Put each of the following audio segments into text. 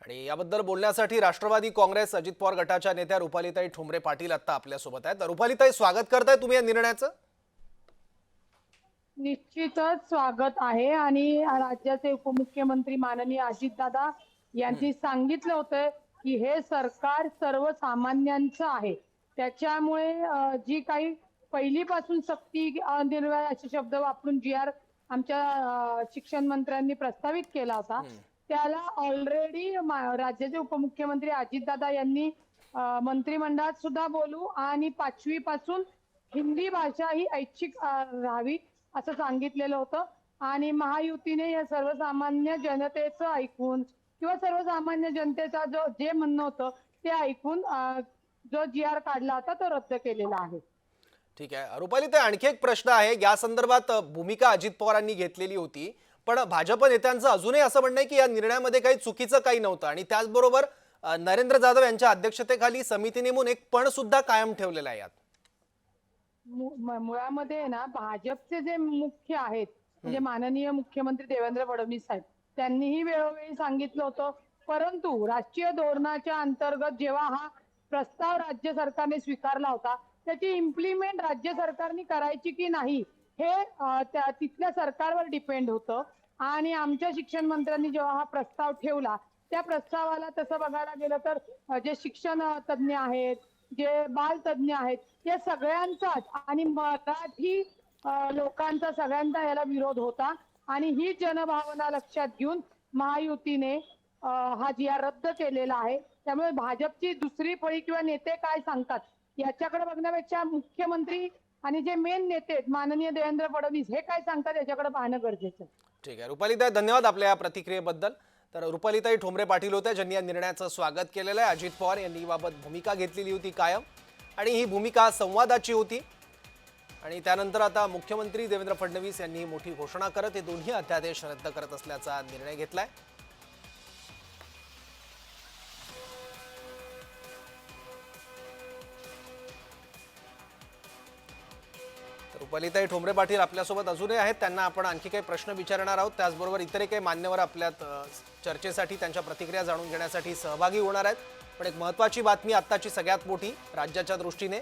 आणि याबद्दल बोलण्यासाठी राष्ट्रवादी काँग्रेस अजित पवार गटाच्या नेत्या रुपालीताई ठोंबरे पाटील आता आपल्या सोबत आहेत। रुपालीताई, स्वागत करताय तुम्ही या निर्णयाचं? निश्चितच स्वागत आहे आणि राज्याचे उपमुख्यमंत्री माननीय अजितदादा यांनी सांगितलं होतं की हे सरकार सर्वसामान्यांचं आहे। त्याच्यामुळे जी काही पहिलीपासून सक्ती निर्णय असे शब्द वापरून जी आमच्या शिक्षण मंत्र्यांनी प्रस्तावित केला होता त्याला ऑलरेडी राज्याचे उपमुख्यमंत्री अजितदादा यांनी मंत्रिमंडळात सुद्धा बोलू आणि 5वी पासून हिंदी भाषा ही ऐच्छिक राहावी असं सांगितलेलं होतं। आणि महायुतीने या सर्वसामान्य जनतेचं ऐकून किंवा सर्वसामान्य जनतेचा जे म्हणणं होतं ते ऐकून जो जी काढला होता तो रद्द केलेला आहे। ठीक आहे रुपालीताई, आणखी एक प्रश्न आहे। या संदर्भात भूमिका अजित पवारांनी घेतलेली होती, पण भाजप नेत्यांचं अजूनही असं म्हणणं आहे की या निर्णयामध्ये काही चुकीचं काही नव्हतं आणि त्याचबरोबर नरेंद्र जाधव यांच्या अध्यक्षतेखाली समिती नेमून एक पण सुद्धा कायम ठेवलेला आहे। यात मुळामध्ये ना भाजपचे जे मुख्य आहेत म्हणजे माननीय मुख्यमंत्री देवेंद्र फडणवीस साहेब त्यांनीही वेळोवेळी सांगितलं होतं, परंतु राष्ट्रीय धोरणाच्या अंतर्गत जेव्हा हा प्रस्ताव राज्य सरकारने स्वीकारला होता त्याची इम्प्लिमेंट राज्य सरकारने करायची की नाही हे तिथल्या सरकारवर डिपेंड होतं। आणि आमच्या शिक्षण मंत्र्यांनी जेव्हा हा प्रस्ताव ठेवला त्या प्रस्तावाला तसं बघायला गेलं तर जे शिक्षण तज्ञ आहेत, जे बाल तज्ञ आहेत, या सगळ्यांचाच आणि मराठी लोकांचा सगळ्यांचा याला विरोध होता आणि ही जनभावना लक्षात घेऊन महायुतीने हा रद्द केलेला आहे। त्यामुळे भाजपची दुसरी फळी किंवा नेते काय सांगतात याच्याकडे बघण्यापेक्षा मुख्यमंत्री आणि जे मेन नेते आहेत माननीय देवेंद्र फडणवीस हे काय सांगतात याच्याकडे पाहणं गरजेचं आहे। ठीक आहे रुपालीताई, धन्यवाद आपल्या या प्रतिक्रियेबद्दल। तर रुपालीताई ठोंबरे पाटील होत्या ज्यांनी या निर्णयाचं स्वागत केलेलं आहे। अजित पवार यांनी याबाबत भूमिका घेतलेली होती कायम आणि ही भूमिका संवादाची होती आणि त्यानंतर आता मुख्यमंत्री देवेंद्र फडणवीस यांनी मोठी घोषणा करत हे दोन्ही अध्यादेश रद्द करत असल्याचा निर्णय घेतलाय। रुपालीताई ठोंबरे पाटील आपल्यासोबत अजूनही आहेत, त्यांना आपण आणखी काही प्रश्न विचारणार आहोत। त्याचबरोबर इतरही काही मान्यवर आपल्यात चर्चेसाठी त्यांच्या प्रतिक्रिया जाणून घेण्यासाठी सहभागी होणार आहेत। पण एक महत्त्वाची बातमी आत्ताची सगळ्यात मोठी राज्याच्या दृष्टीने,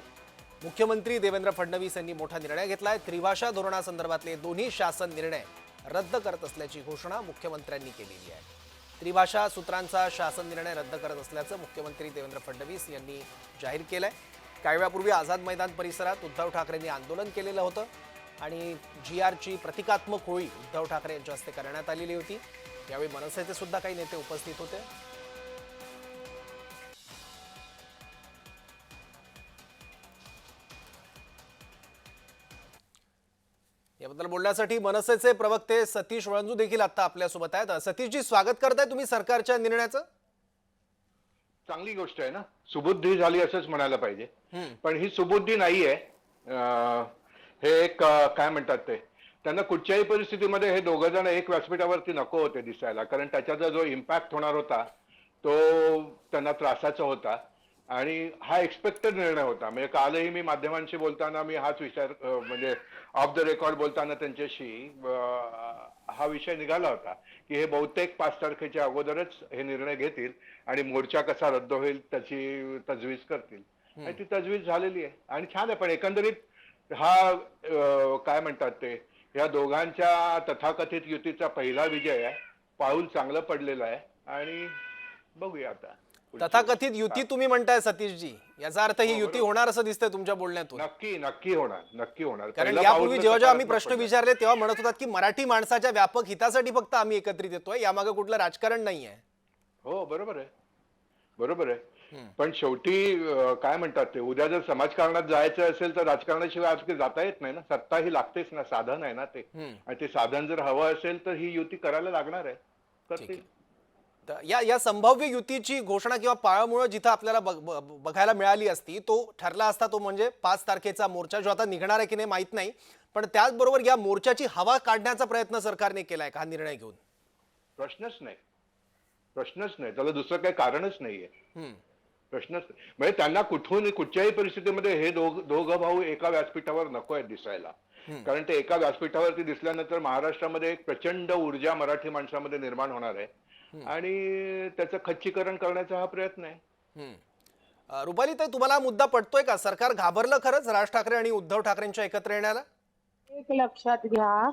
मुख्यमंत्री देवेंद्र फडणवीस यांनी मोठा निर्णय घेतलाय। त्रिभाषा धोरणासंदर्भातले दोन्ही शासन निर्णय रद्द करत असल्याची घोषणा मुख्यमंत्र्यांनी केलेली आहे। त्रिभाषा सूत्रांचा शासन निर्णय रद्द करत असल्याचं मुख्यमंत्री देवेंद्र फडणवीस यांनी जाहीर केलंय। काही वेळापूर्वी आझाद मैदान परिसरात उद्धव ठाकरेंनी आंदोलन केलेलं होतं आणि जी प्रतिकात्मक होळी उद्धव ठाकरे यांच्या हस्ते करण्यात आलेली होती। यावेळी मनसेचे सुद्धा काही नेते उपस्थित होते। याबद्दल बोलण्यासाठी मनसेचे प्रवक्ते सतीश वळंजू देखील आता आपल्यासोबत आहेत। सतीशजी, स्वागत करताय तुम्ही सरकारच्या निर्णयाचं? चांगली गोष्ट आहे ना, सुबुद्धी झाली असंच म्हणायला पाहिजे। पण ही सुबुद्धी नाहीये। हे एक काय म्हणतात ते, त्यांना कुठच्याही परिस्थितीमध्ये हे दोघं जण एक व्यासपीठावरती नको होते दिसायला, कारण त्याच्याचा जो इम्पॅक्ट होणार होता तो त्यांना त्रासाचा होता आणि हा एक्सपेक्टेड निर्णय होता। म्हणजे कालही मी माध्यमांशी बोलताना मी हाच विचार म्हणजे ऑफ द रेकॉर्ड बोलताना त्यांच्याशी हा विषय निघाला होता की हे बहुतेक 5 तारखेच्या अगोदरच हे निर्णय घेतील आणि मोर्चा कसा रद्द होईल त्याची तजवीज करतील आणि ती तजवीज झालेली आहे आणि छान आहे। पण एकंदरीत हा काय म्हणतात ते, या दोघांच्या तथाकथित युतीचा पहिला विजय आहे। पाऊल चांगलं पडलेलं आहे आणि बघूया आता। तथाकथित युती तुम्ही म्हणताय सतीशजी, याचा अर्थ ही युती होणार असं दिसतंय तुमच्या बोलण्यातून? नक्की होणार, नक्की होणार। कारण यापूर्वी जेव्हा आम्ही प्रश्न विचारले तेव्हा म्हणत होतात की मराठी माणसाच्या व्यापक हितासाठी फक्त आम्ही एकत्रित येतोय, यामागे कुठलं राजकारण नाहीये। हो, बरोबर आहे, बरोबर आहे। पण शेवटी काय म्हणतात ते, उद्या जर समाजकारणात जायचं असेल तर राजकारणाशिवाय आज जाता येत नाही ना। सत्ता ही लागतेच ना, साधन आहे ना ते, आणि ते साधन जर हवं असेल तर ही युती करायला लागणार आहे, करतील। या संभाव्य युतीची घोषणा किंवा पाळमुळं जिथं आपल्याला बघायला मिळाली असती तो ठरला असता तो म्हणजे 5 तारखेचा मोर्चा, जो आता निघणार आहे की नाही माहित नाही, पण त्याचबरोबर या मोर्चाची हवा काढण्याचा प्रयत्न सरकारने केलाय का हा निर्णय घेऊन? प्रश्नच नाही, त्याला दुसरं काही कारणच नाहीये। प्रश्नच म्हणजे त्यांना कुठच्याही परिस्थितीमध्ये हे दोघं भाऊ एका व्यासपीठावर नको आहेत दिसायला, कारण ते एका व्यासपीठावरती दिसल्यानंतर महाराष्ट्रामध्ये एक प्रचंड ऊर्जा मराठी माणसामध्ये निर्माण होणार आहे आणि त्याचं खच्चीकरण करण्याचा हा प्रयत्न आहे. रुपालीताई, तुम्हाला हा मुद्दा पटतोय का? सरकार घाबरलं खरंच राज ठाकरे आणि उद्धव ठाकरेंच्या एकत्र येण्याला? एक लक्षात घ्या,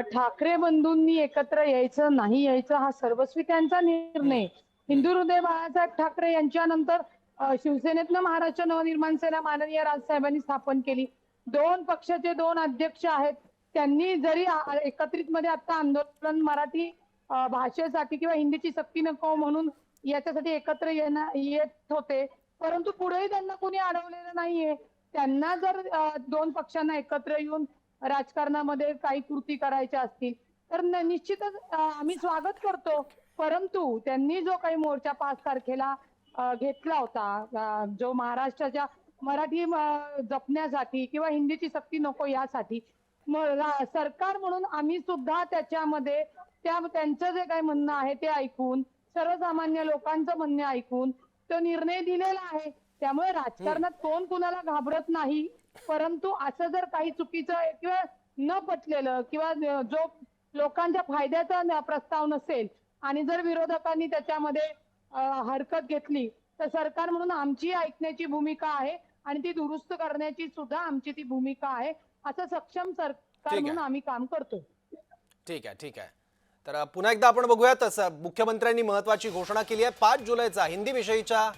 ठाकरे बंधूंनी एकत्र यायचं नाही यायचं हा सर्वस्वी त्यांचा निर्णय. हिंदू हृदय बाळासाहेब ठाकरे यांच्यानंतर शिवसेनेतनं महाराष्ट्र नवनिर्माण सेना माननीय राजसाहेबांनी स्थापन केली. दोन पक्षाचे दोन अध्यक्ष आहेत. त्यांनी जरी एकत्रित मध्ये आता आंदोलन मराठी भाषेसाठी किंवा हिंदीची सक्ती नको म्हणून याच्यासाठी एकत्र येत होते, परंतु पुढेही त्यांना कोणी अडवलेलं नाहीये. त्यांना जर दोन पक्षांना एकत्र येऊन राजकारणामध्ये काही कृती करायच्या असतील तर निश्चितच आम्ही स्वागत करतो. परंतु त्यांनी जो काही मोर्चा 5 तारखेला घेतला होता, जो महाराष्ट्राच्या मराठी जपण्यासाठी किंवा हिंदीची सक्ती नको यासाठी, सरकार म्हणून आम्ही सुद्धा त्याच्यामध्ये त्यांचं जे काही म्हणणं आहे ते ऐकून, सर्वसामान्य लोकांचं म्हणणं ऐकून तो निर्णय दिलेला आहे. त्यामुळे राजकारणात कोण कुणाला घाबरत नाही. परंतु असं जर काही चुकीचं किंवा न पटलेलं किंवा जो लोकांच्या फायद्याचा प्रस्ताव नसेल आणि जर विरोधकांनी त्याच्यामध्ये हरकत घेतली तर सरकार म्हणून आमची ऐकण्याची भूमिका आहे आणि ती दुरुस्त करण्याची सुद्धा आमची ती भूमिका आहे. असं सक्षम सरकार म्हणून आम्ही काम करतो. ठीक आहे. तर पुन्हा एकदा आपण बघूया. तसं मुख्यमंत्र्यांनी महत्वाची घोषणा केली आहे. 5 जुलैचा हिंदी विषयीच्या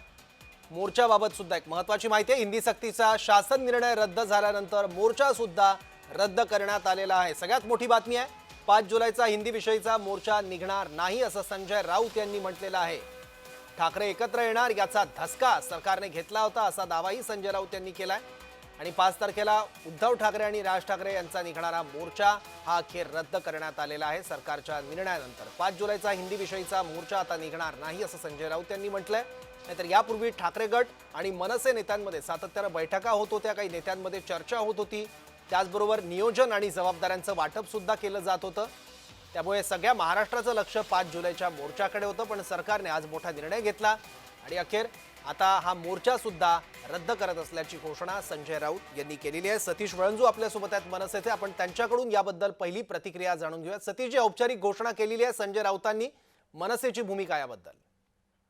मोर्चाबाबत सुद्धा एक महत्वाची माहिती आहे. हिंदी सक्तीचा शासन निर्णय रद्द झाल्यानंतर मोर्चा सुद्धा रद्द करण्यात आलेला आहे. सगळ्यात मोठी बातमी आहे, 5 जुलैचा हिंदी विषयीचा मोर्चा निघणार नाही असं संजय राऊत यांनी म्हटलेलं आहे. ठाकरे एकत्र येणार याचा धसका सरकारने घेतला होता असा दावाही संजय राऊत यांनी केलाय. आणि 5 तारखेला उद्धव ठाकरे आणि राज ठाकरे यांचा निघणारा मोर्चा हा अखेर रद्द करण्यात आलेला आहे सरकारच्या निर्णयानंतर. 5 जुलैचा हिंदी विषयीचा मोर्चा आता निघणार नाही असं संजय राऊत यांनी म्हटलंय. नाहीतर यापूर्वी ठाकरे गट आणि मनसे नेत्यांमध्ये सातत्यानं बैठका होत होत्या, काही नेत्यांमध्ये चर्चा होत होती. त्याचबरोबर नियोजन आणि जबाबदाऱ्यांचं वाटप सुद्धा केलं जात होतं. त्यामुळे सगळ्या महाराष्ट्राचं लक्ष 5 जुलैच्या मोर्चाकडे होतं. पण सरकारने आज मोठा निर्णय घेतला आणि अखेर आता हा मोर्चा सुद्धा रद्द करत असल्याची घोषणा संजय राऊत यांनी केलेली आहे. सतीश वळंजू आपल्यासोबत आहेत मनसेचे. आपण त्यांच्याकडून याबद्दल पहिली प्रतिक्रिया जाणून घेऊया. सतीश, जी औपचारिक घोषणा केलेली आहे संजय राऊतांनी, मनसेची भूमिका याबद्दल?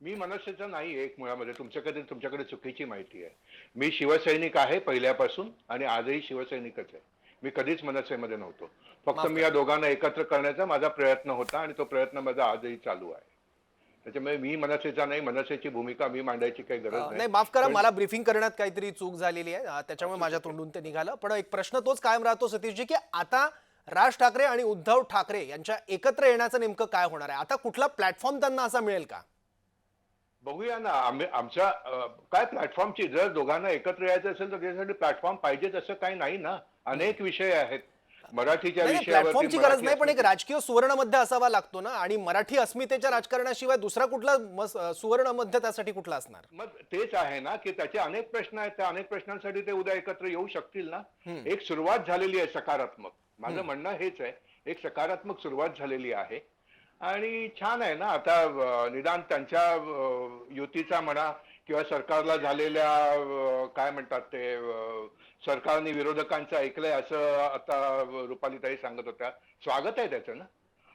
मी मनसेचा नाही, एक मुळामध्ये तुमच्याकडे चुकीची माहिती आहे. मी शिवसैनिक आहे पहिल्यापासून आणि आजही शिवसैनिकच आहे. मी कधीच मनसेमध्ये नव्हतो. फक्त मी या दोघांना एकत्र करण्याचा माझा प्रयत्न होता आणि तो प्रयत्न माझा आजही चालू आहे. त्याच्यामुळे मी मनसेचा नाही, मनसेची भूमिका मी मांडायची काही गरज नाही. माफ करा, मला ब्रीफिंग करण्यात काहीतरी चूक झालेली आहे, त्याच्यामुळे माझ्या तोंडून ते निघालं. पण एक प्रश्न तोच कायम राहतो सतीशजी, की आता राज ठाकरे आणि उद्धव ठाकरे यांच्या एकत्र येण्याचं नेमकं काय होणार आहे? आता कुठला प्लॅटफॉर्म त्यांना असा मिळेल का? बघूया ना. आमच्या काय प्लॅटफॉर्मची, जर दोघांना एकत्र यायचं असेल तर त्यासाठी प्लॅटफॉर्म पाहिजेच असं काही नाही ना. अनेक विषय आहेत मराठीच्या विषयावर. प्लॅटफॉर्मची गरज नाही, पण एक राजकीय सुवर्ण मध्य असावा लागतो ना. आणि मराठी अस्मितेच्या राजकारणाशिवाय दुसरा कुठला सुवर्ण मध्य त्यासाठी कुठला असणार? मग तेच आहे ना, की त्याचे अनेक प्रश्न आहेत. त्या अनेक प्रश्नांसाठी ते उद्या एकत्र येऊ शकतील ना. एक सुरुवात झालेली आहे सकारात्मक. माझं म्हणणं हेच आहे, एक सकारात्मक सुरुवात झालेली आहे आणि छान आहे ना. आता निदान त्यांच्या युतीचा म्हणा किंवा सरकारला झालेल्या काय म्हणतात ते, सरकारने विरोधकांचं ऐकलंय असं आता रुपालीताई सांगत होत्या. स्वागत आहे त्याचं ना.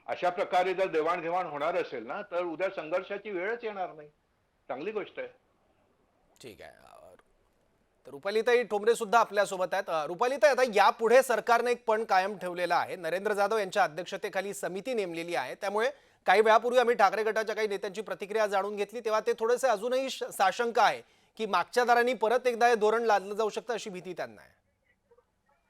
अशा प्रकारे जर देवाणघेवाण होणार असेल ना तर उद्या संघर्षाची वेळच येणार नाही. चांगली गोष्ट आहे. ठीक आहे. तर रुपालीताई ठोंबरे सुद्धा आपल्यासोबत आहेत. रुपालीताई, आता यापुढे सरकारने एक पण कायम ठेवलेला आहे. नरेंद्र जाधव यांच्या अध्यक्षतेखाली समिती नेमलेली आहे. त्यामुळे काही वेळापूर्वी आम्ही ठाकरे गटाच्या काही नेत्यांची प्रतिक्रिया जाणून घेतली, तेव्हा ते थोडेसे अजूनही साशंक आहे की मागच्या दारांनी परत एकदा हे धोरण लादलं जाऊ शकतं अशी भीती त्यांना आहे.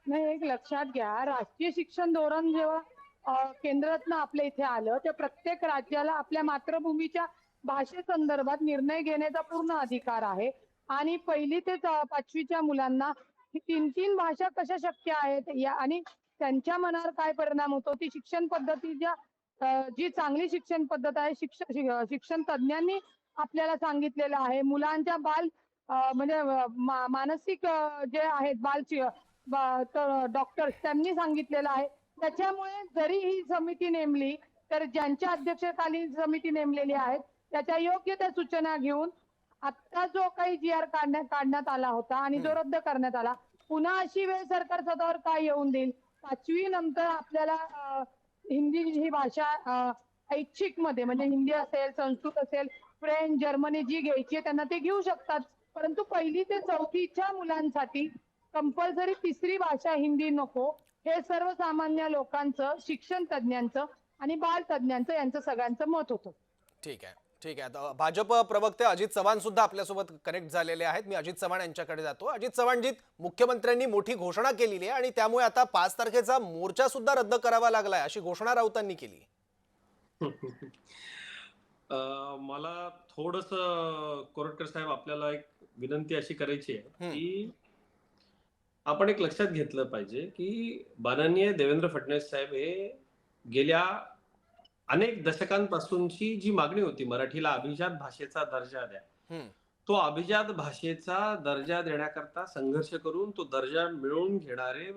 नाही, एक लक्षात घ्या, राष्ट्रीय शिक्षण धोरण जेव्हा केंद्रातनं आपल्या इथे आलं त्या प्रत्येक राज्याला आपल्या मातृभूमीच्या भाषेसंदर्भात निर्णय घेण्याचा पूर्ण अधिकार आहे. आणि 1ली ते 5वीच्या मुलांना 3 भाषा कशा शक्य आहेत या आणि त्यांच्या मनावर काय परिणाम होतो, ती शिक्षण पद्धतीच्या जी चांगली शिक्षण पद्धत आहे शिक्षण तज्ञांनी आपल्याला सांगितलेलं आहे. मुलांच्या म्हणजे मानसिक जे आहेत डॉक्टर त्यांनी सांगितलेलं आहे. त्याच्यामुळे जरी ही समिती नेमली तर ज्यांच्या अध्यक्षतेखाली समिती नेमलेली आहे त्याच्या योग्य त्या सूचना घेऊन आता जो काही GR काढण्यात आला होता आणि जो रद्द करण्यात आला, पुन्हा अशी वेळ सरकार स्वतःवर काय येऊन देईल? 5वी नंतर आपल्याला हिंदी ही भाषा ऐच्छिक मध्ये म्हणजे हिंदी असेल, संस्कृत असेल, फ्रेंच, जर्मनी जी घ्यायची आहे त्यांना ते घेऊ शकतात. परंतु 1ली ते 4थीच्या मुलांसाठी कंपल्सरी 3री भाषा हिंदी नको, हे सर्वसामान्य लोकांचं, शिक्षण तज्ञांचं आणि बाल तज्ञांचं यांचं सगळ्यांचं मत होतं. ठीक आहे, ठीक आहे. आता भाजप प्रवक्ते अजित चव्हाण सुद्धा आपल्यासोबत कनेक्ट झालेले आहेत. मी अजित चव्हाण यांच्याकडे जातो. अजित चव्हाणजी, मुख्यमंत्र्यांनी मोठी घोषणा केलेली आहे आणि त्यामुळे आता 5 तारखेचा मोर्चा सुद्धा रद्द करावा लागलाय अशी घोषणा राऊतांनी केली. मला थोडस कोरटकर साहेब आपल्याला एक विनंती अशी करायची आहे की आपण एक लक्षात घेतलं पाहिजे की माननीय देवेंद्र फडणवीस साहेब हे गेल्या अनेक दशकांपासूनची जी मागणी होती मराठीला अभिजात भाषेचा दर्जा द्या, तो अभिजात भाषेचा दर्जा देण्याकरता संघर्ष करून तो दर्जा मिळवून घेणारे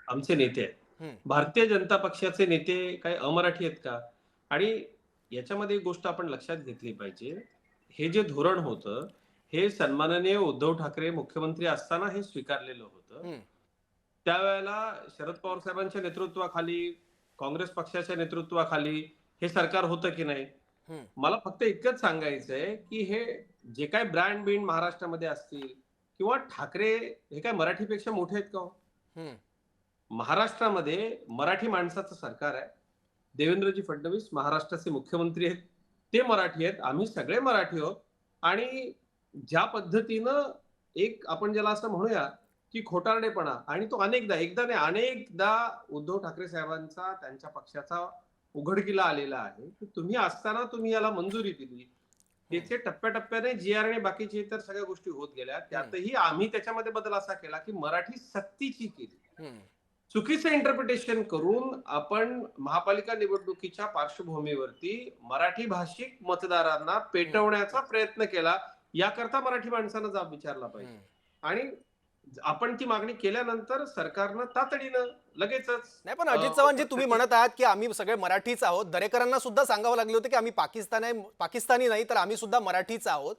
आमचे नेते आहेत. भारतीय जनता पक्षाचे नेते काही अमराठी आहेत का? आणि याच्यामध्ये एक गोष्ट आपण लक्षात घेतली पाहिजे, हे जे धोरण होतं हे सन्माननीय उद्धव ठाकरे मुख्यमंत्री असताना हे स्वीकारलेलं होतं. त्यावेळेला शरद पवार साहेबांच्या नेतृत्वाखाली, काँग्रेस पक्षाच्या नेतृत्वाखाली हे सरकार होतं की नाही? मला फक्त इतकंच सांगायचंय की हे जे काय ब्रँड बिंड महाराष्ट्रामध्ये असतील किंवा ठाकरे हे काय मराठीपेक्षा मोठे आहेत का? महाराष्ट्रामध्ये मराठी माणसाचं सरकार आहे. देवेंद्रजी फडणवीस महाराष्ट्राचे मुख्यमंत्री आहेत, ते मराठी आहेत, आम्ही सगळे मराठी आहोत. आणि ज्या पद्धतीनं एक आपण ज्याला असं म्हणूया की खोटारडेपणा, आणि तो एकदा नाही अनेकदा उद्धव ठाकरे साहेबांचा त्यांच्या पक्षाचा उघडकीला आलेला आहे की तुम्ही असताना तुम्ही याला मंजुरी दिली. त्याचे टप्प्याटप्प्याने जी आर आणि बाकीचे इतर सगळ्या गोष्टी होत गेल्या. त्यातही आम्ही त्याच्यामध्ये बदल असा केला की मराठी सक्तीची केली. चुकीचं इंटरप्रिटेशन करून आपण महापालिका निवडणुकीच्या पार्श्वभूमीवरती मराठी भाषिक मतदारांना पेटवण्याचा प्रयत्न केला. याकरता मराठी माणसानं जाब विचारला पाहिजे. आणि आपण ती मागणी केल्यानंतर सरकारनं तातडीनं लगेचच नाही, पण अजित चव्हाणजी, तुम्ही म्हणत आहात की आम्ही सगळे मराठीच आहोत. दरेकरांना सुद्धा सांगावं लागले होते की आम्ही पाकिस्तानी नाही तर आम्ही सुद्धा मराठीच आहोत.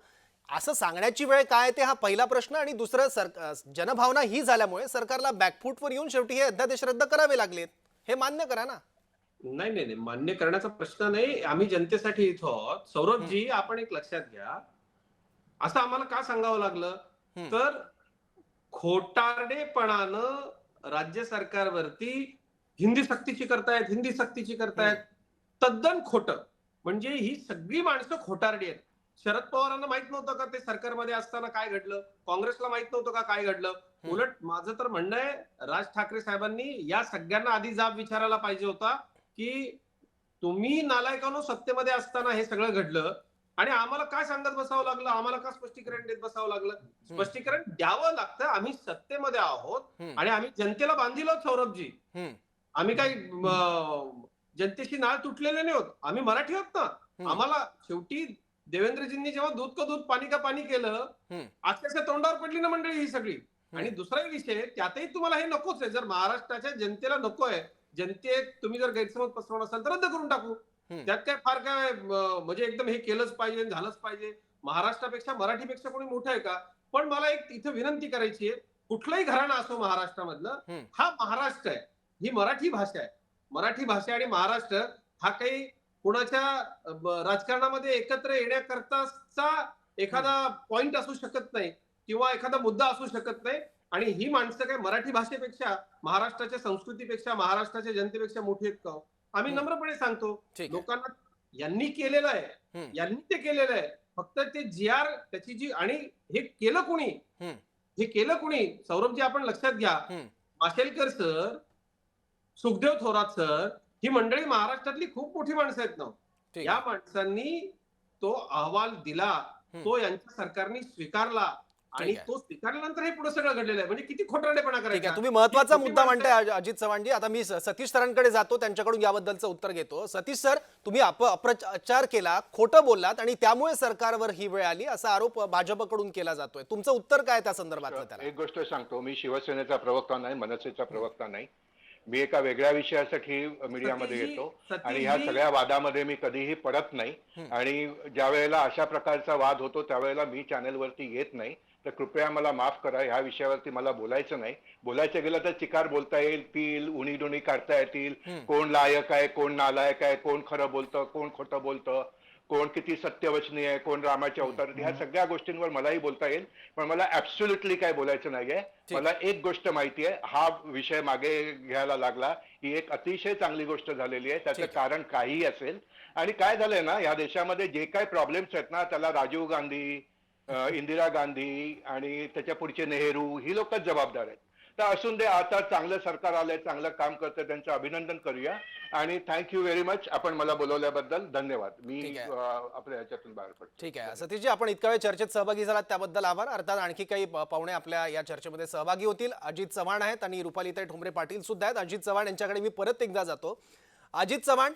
असं सांगण्याची वेळ काय ते हा पहिला प्रश्न. आणि दुसरं, जनभावना ही झाल्यामुळे सरकारला बॅकफूटवर येऊन शेवटी हे अध्यादेश रद्द करावे लागलेत. हे मान्य करा ना. नाही, मान्य करण्याचा प्रश्न नाही. आम्ही जनतेसाठी इथं आहोत. सौरभजी, आपण एक लक्षात घ्या, असं आम्हाला का सांगावं लागलं तर खोटारडेपणानं राज्य सरकारवरती हिंदी सक्तीची करतायत. तद्दन खोटं. म्हणजे ही सगळी माणसं खोटारडी आहेत. शरद पवारांना माहित नव्हतं का ते सरकारमध्ये असताना काय घडलं? काँग्रेसला माहित नव्हतं का काय घडलं? उलट माझं तर म्हणणं आहे, राज ठाकरे साहेबांनी या सगळ्यांना आधी जाब विचारायला पाहिजे होता की तुम्ही नालायकांनो सत्तेमध्ये असताना हे सगळं घडलं आणि आम्हाला काय सांगत बसावं लागलं, आम्हाला का स्पष्टीकरण देत बसावं लागलं? स्पष्टीकरण द्यावं लागतं. आम्ही सत्तेमध्ये आहोत आणि आम्ही जनतेला बांधिलो. सौरभजी, आम्ही काही जनतेशी नाळ तुटलेले नाही होत. आम्ही मराठी आहोत ना. आम्हाला शेवटी देवेंद्रजींनी जेव्हा दूध का दूध पाणी का पाणी केलं, अक्षरशः तोंडावर पडली ना मंडळी ही सगळी. आणि दुसरा विषय, त्यातही तुम्हाला हे नकोच आहे. जर महाराष्ट्राच्या जनतेला नको आहे, जनतेत तुम्ही जर गैरसमज पसरवणार असाल तर रद्द करून टाकू. त्यात काय फार काय म्हणजे एकदम हे केलंच पाहिजे, झालंच पाहिजे. महाराष्ट्रापेक्षा मराठीपेक्षा कोणी मोठं आहे का? पण मला एक इथं विनंती करायची आहे, कुठलंही घराणं असो महाराष्ट्रामधलं, हा महाराष्ट्र आहे, ही मराठी भाषा आहे. मराठी भाषा आणि महाराष्ट्र हा काही कोणाच्या राजकारणामध्ये एकत्र येण्याकरताचा एखादा पॉइंट असू शकत नाही किंवा एखादा मुद्दा असू शकत नाही. आणि ही माणसं काय मराठी भाषेपेक्षा, महाराष्ट्राच्या संस्कृतीपेक्षा, महाराष्ट्राच्या जनतेपेक्षा मोठी आहेत का? आम्ही नम्रपणे सांगतो लोकांना, यांनी केलेलं आहे, यांनी ते केलेलं आहे. फक्त ते जी आर त्याची जी, आणि हे केलं कोणी? सौरभजी, आपण लक्षात घ्या, माशेलकर सर, सुखदेव थोरात सर, ही मंडळी महाराष्ट्रातली खूप मोठी माणसं आहेत ना. या माणसांनी तो अहवाल दिला, तो यांच्या सरकारने स्वीकारला आणि तो स्वीकारल्यानंतर हे पुढे सगळं घडलेलं आहे. म्हणजे किती खोटारडेपणा करायचा. तुम्ही महत्वाचा मुद्दा म्हणताय अजित चव्हाणजी. आता मी सतीश सरांकडे जातो, त्यांच्याकडून याबद्दलचं उत्तर घेतो. सतीश सर, तुम्ही अपप्रचार केला, खोटं बोललात आणि त्यामुळे सरकारवर ही वेळ आली असा आरोप भाजपकडून केला जातोय. तुमचं उत्तर काय त्या संदर्भातलं? त्याला एक गोष्ट सांगतो, मी शिवसेनेचा प्रवक्ता नाही, मनसेचा प्रवक्ता नाही. मी एका वेगळ्या विषयासाठी मीडियामध्ये सतीशजी, येतो आणि सतीशजी, ह्या सगळ्या वादामध्ये मी कधीही पडत नाही आणि ज्या वेळेला अशा प्रकारचा वाद होतो त्यावेळेला मी चॅनलवरती येत नाही. तर कृपया मला माफ करा, ह्या विषयावरती मला बोलायचं नाही. बोलायचं गेलं तर चिकार बोलता येईल, उणी काढता येतील, कोण लायक आहे, कोण नालायक आहे, कोण खरं बोलतं, कोण खोटं बोलतं, कोण किती सत्यवचनी आहे, कोण रामाचे अवतार, ह्या सगळ्या गोष्टींवर मलाही बोलता येईल. पण मला ऍब्सोल्युटली काय बोलायचं नाहीये. मला एक गोष्ट माहिती आहे, हा विषय मागे घ्यायला लागला ही एक अतिशय चांगली गोष्ट झालेली आहे. त्याचं कारण काहीही असेल. आणि काय झालंय ना, या देशामध्ये जे काही प्रॉब्लेम्स आहेत ना, त्याला राजीव गांधी, इंदिरा गांधी आणि त्याच्या पुढचे नेहरू ही लोकच जबाबदार आहेत. तर असून दे, आता चांगलं सरकार आलंय, चांगलं काम करतंय, त्यांचं अभिनंदन करूया. आणि थँक्यू व्हेरी मच, आपण मला बोलवल्याबद्दल धन्यवाद. मी आपल्या ह्याच्यातून बाहेर पडतो. ठीक आहे. सतीशजी, आपण इतका वेळ चर्चेत सहभागी झालात त्याबद्दल आभार. अर्थात आणखी काही पाहुणे आपल्या या चर्चेमध्ये सहभागी होतील. अजित चव्हाण आहेत आणि रुपालीताई ठोंबरे पाटील सुद्धा आहेत. अजित चव्हाण यांच्याकडे मी परत एकदा जातो. अजित चव्हाण,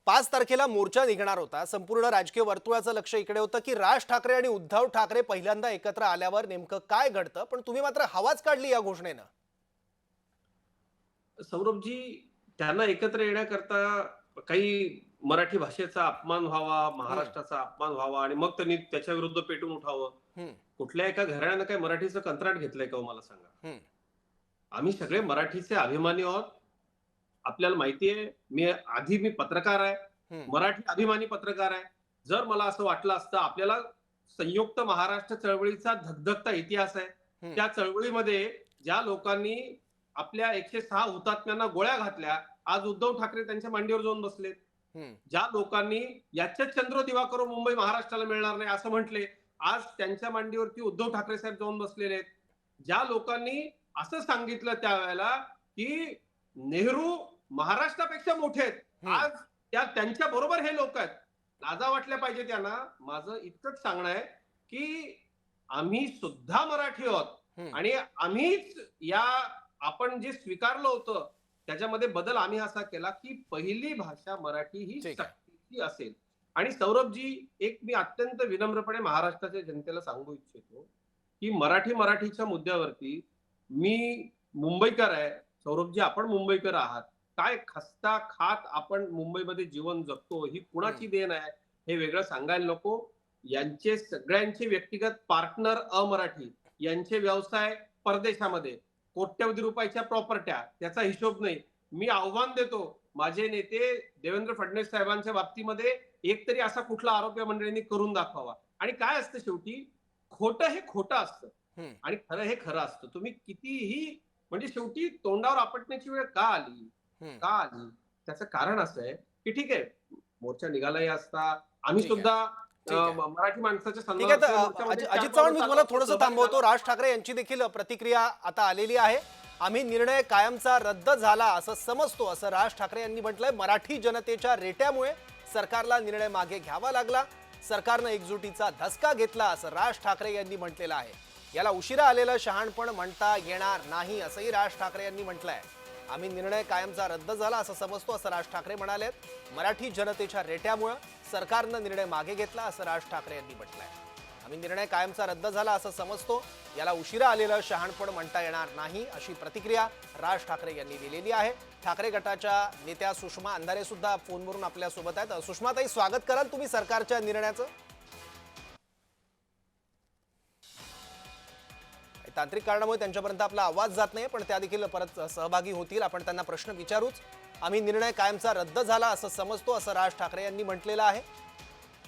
5 तारखेला मोर्चा निघणार होता. संपूर्ण राजकीय वर्तुळाचं लक्ष इकडे होतं की राज ठाकरे आणि उद्धव ठाकरे पहिल्यांदा एकत्र आल्यावर नेमकं काय घडतं, पण तुम्ही मात्र हवाच काढली या घोषणेनं. सौरभजी, त्यांना एकत्र येण्याकरता काही मराठी भाषेचा अपमान व्हावा, महाराष्ट्राचा अपमान व्हावा आणि मग त्यांनी त्याच्या विरुद्ध पेटून उठावं. कुठल्या एका घराण्यानं काय मराठीचं कंत्राट घेतलंय का, मला सांगा. आम्ही सगळे मराठीचे अभिमानी आहोत. आपल्याला माहितीये, मी पत्रकार आहे, मराठी अभिमानी पत्रकार आहे. जर मला असं वाटलं असतं, आपल्याला संयुक्त महाराष्ट्र चळवळीचा धगधगता इतिहास आहे. त्या चळवळीमध्ये ज्या लोकांनी आपल्या 106 हुतात्म्यांना गोळ्या घातल्या, आज उद्धव ठाकरे त्यांच्या मांडीवर जाऊन बसलेत. ज्या लोकांनी याच्यात चंद्र दिवा करून मुंबई महाराष्ट्राला मिळणार नाही असं म्हटले, आज त्यांच्या मांडीवरती उद्धव ठाकरे साहेब जाऊन बसलेले आहेत. ज्या लोकांनी असं सांगितलं त्यावेळेला की नेहरू महाराष्ट्रापेक्षा मोठे आहेत, आज त्यांच्या बरोबर हे लोक आहेत. लाजा वाटल्या पाहिजे त्यांना. माझं इतकंच सांगणं आहे की आम्ही सुद्धा मराठी आहोत आणि आम्हीच आपण जे स्वीकारलं होतं त्याच्यामध्ये बदल आम्ही असा केला की पहिली भाषा मराठी ही सक्तीची असेल. आणि सौरभजी, एक मी अत्यंत विनम्रपणे महाराष्ट्राच्या जनतेला सांगू इच्छितो की मराठीच्या मुद्द्यावरती मी मुंबईकर आहे. सौरभजी, आपण मुंबईकर आहात. काय खस्ता खात आपण मुंबईमध्ये जीवन जगतो, ही कुणाची देण आहे हे वेगळं सांगायला नको. यांचे सगळ्यांचे व्यक्तिगत पार्टनर अमराठी, यांचे व्यवसाय परदेशामध्ये, कोट्यवधी रुपयाच्या प्रॉपर्ट्या, त्याचा हिशोब नाही. मी आव्हान देतो, माझे नेते देवेंद्र फडणवीस साहेबांच्या बाबतीमध्ये एकतरी असा कुठला आरोग्य मंडळींनी करून दाखवावा. आणि काय असतं, शेवटी खोटं हे खोटं असतं आणि खरं हे खरं असतं. तुम्ही कितीही, म्हणजे शेवटी तोंडावर आपटण्याची वेळ का आली, त्याचं कारण असं आहे की ठीक आहे, मोर्चा निघालाही असता, आम्ही सुद्धा मराठी माणसाच्या सन्मानार्थ. अजित चव्हाण, मी तुम्हाला थोडंसं थांबवतो. राज ठाकरे यांची देखील प्रतिक्रिया आता आलेली आहे. आम्ही निर्णय कायमचा रद्द झाला असं समजतो, असं राज ठाकरे यांनी म्हटलंय. मराठी जनतेच्या रेट्यामुळे सरकारला निर्णय मागे घ्यावा लागला, सरकारनं एकजुटीचा धसका घेतला असं राज ठाकरे यांनी म्हटलेलं आहे. याला उशिरा आलेलं शहाणपण म्हणता येणार नाही असंही राज ठाकरे यांनी म्हटलंय. आम्ही निर्णय कायमचा रद्द झाला असं समजतो असं राज ठाकरे म्हणालेत. मराठी जनतेच्या रेट्यामुळे सरकारनं निर्णय मागे घेतला असं राज ठाकरे यांनी म्हटलंय. आम्ही निर्णय कायमचा रद्द झाला असं समजतो, याला उशिरा आलेलं शहाणपण म्हणता येणार नाही अशी प्रतिक्रिया राज ठाकरे यांनी दिलेली आहे. ठाकरे गटाच्या नेत्या सुषमा अंधारे सुद्धा फोनवरून आपल्या सोबत आहेत. सुषमाताई, स्वागत कराल तुम्ही सरकारच्या निर्णयाचं. तांत्रिक कारणामुळे त्यांच्यापर्यंत आपला आवाज जात नाही, पण त्या देखील परत सहभागी होतील. आपण त्यांना प्रश्न विचारूच. आम्ही निर्णय कायमचा रद्द झाला असं समजतो असं राज ठाकरे यांनी म्हटलेलं आहे.